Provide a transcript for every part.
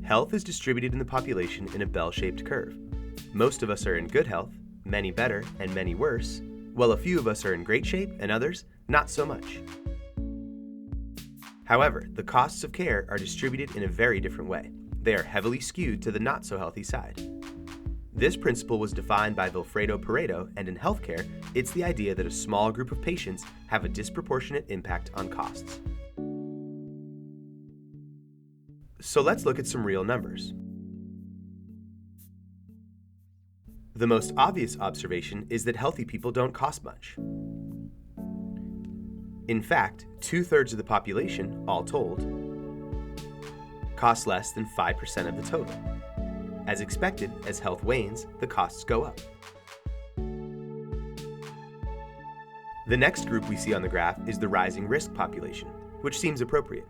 Health is distributed in the population in a bell-shaped curve. Most of us are in good health, many better, and many worse, while a few of us are in great shape and others not so much. However, the costs of care are distributed in a very different way. They are heavily skewed to the not-so-healthy side. This principle was defined by Vilfredo Pareto, and in healthcare, it's the idea that a small group of patients have a disproportionate impact on costs. So let's look at some real numbers. The most obvious observation is that healthy people don't cost much. In fact, 2/3 of the population, all told, costs less than 5% of the total. As expected, as health wanes, the costs go up. The next group we see on the graph is the rising risk population, which seems appropriate.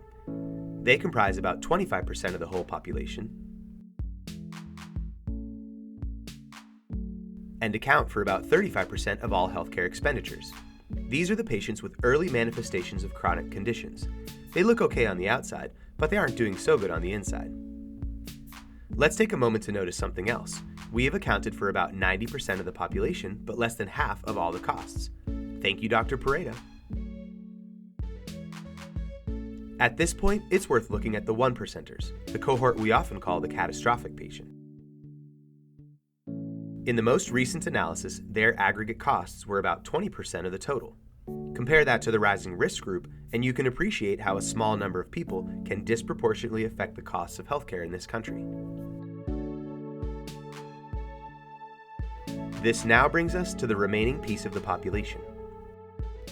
They comprise about 25% of the whole population and account for about 35% of all healthcare expenditures. These are the patients with early manifestations of chronic conditions. They look okay on the outside, but they aren't doing so good on the inside. Let's take a moment to notice something else. We have accounted for about 90% of the population, but less than half of all the costs. Thank you, Dr. Pareto. At this point, it's worth looking at the 1%ers, the cohort we often call the catastrophic patient. In the most recent analysis, their aggregate costs were about 20% of the total. Compare that to the rising risk group, and you can appreciate how a small number of people can disproportionately affect the costs of healthcare in this country. This now brings us to the remaining piece of the population.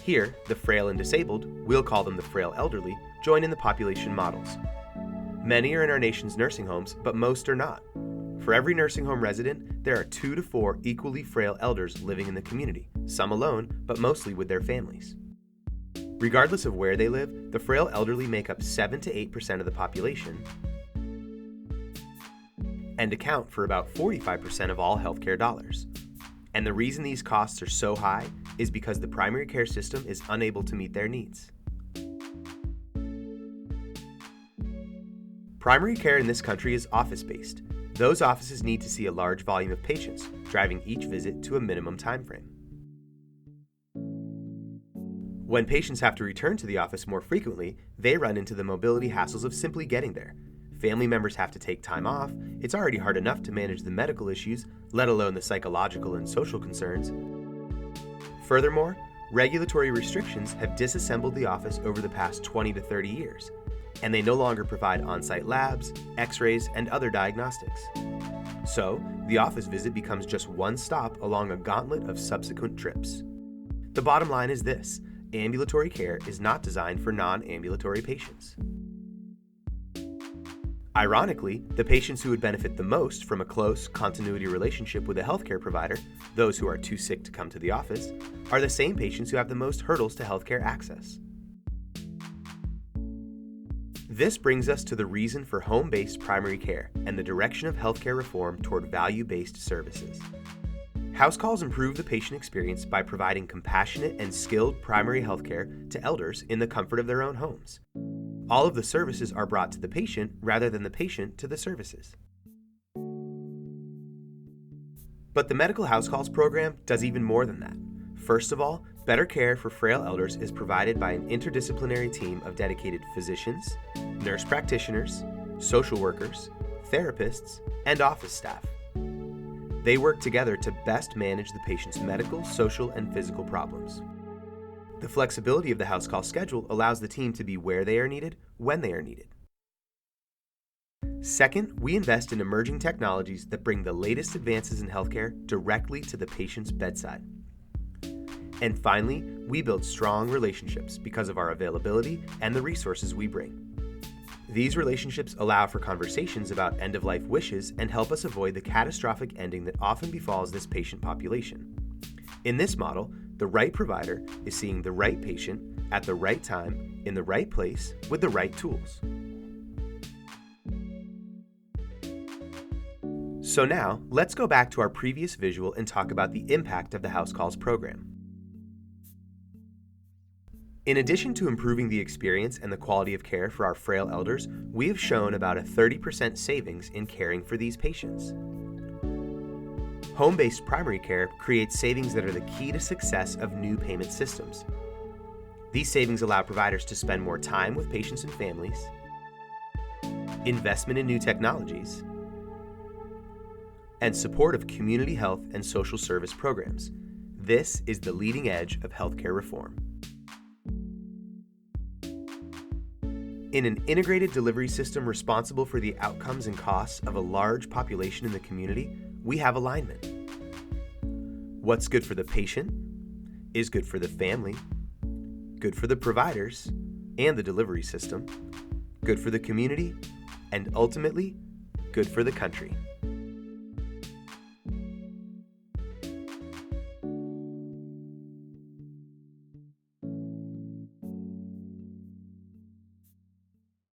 Here, the frail and disabled, we'll call them the frail elderly, join in the population models. Many are in our nation's nursing homes, but most are not. For every nursing home resident, there are 2 to 4 equally frail elders living in the community, some alone, but mostly with their families. Regardless of where they live, the frail elderly make up 7 to 8% of the population and account for about 45% of all healthcare dollars. And the reason these costs are so high is because the primary care system is unable to meet their needs. Primary care in this country is office-based. Those offices need to see a large volume of patients, driving each visit to a minimum time frame. When patients have to return to the office more frequently, they run into the mobility hassles of simply getting there. Family members have to take time off. It's already hard enough to manage the medical issues, let alone the psychological and social concerns. Furthermore, regulatory restrictions have disassembled the office over the past 20 to 30 years, and they no longer provide on-site labs, x-rays, and other diagnostics. So, the office visit becomes just one stop along a gauntlet of subsequent trips. The bottom line is this: ambulatory care is not designed for non-ambulatory patients. Ironically, the patients who would benefit the most from a close continuity relationship with a healthcare provider, those who are too sick to come to the office, are the same patients who have the most hurdles to healthcare access. This brings us to the reason for home-based primary care and the direction of healthcare reform toward value-based services. House calls improve the patient experience by providing compassionate and skilled primary healthcare to elders in the comfort of their own homes. All of the services are brought to the patient rather than the patient to the services. But the Medical House Calls program does even more than that. First of all, better care for frail elders is provided by an interdisciplinary team of dedicated physicians, nurse practitioners, social workers, therapists, and office staff. They work together to best manage the patient's medical, social, and physical problems. The flexibility of the house call schedule allows the team to be where they are needed, when they are needed. Second, we invest in emerging technologies that bring the latest advances in healthcare directly to the patient's bedside. And finally, we build strong relationships because of our availability and the resources we bring. These relationships allow for conversations about end-of-life wishes and help us avoid the catastrophic ending that often befalls this patient population. In this model, the right provider is seeing the right patient at the right time, in the right place, with the right tools. So now, let's go back to our previous visual and talk about the impact of the House Calls program. In addition to improving the experience and the quality of care for our frail elders, we have shown about a 30% savings in caring for these patients. Home-based primary care creates savings that are the key to success of new payment systems. These savings allow providers to spend more time with patients and families, investment in new technologies, and support of community health and social service programs. This is the leading edge of healthcare reform. In an integrated delivery system responsible for the outcomes and costs of a large population in the community, we have alignment. What's good for the patient is good for the family, good for the providers and the delivery system, good for the community, and ultimately, good for the country.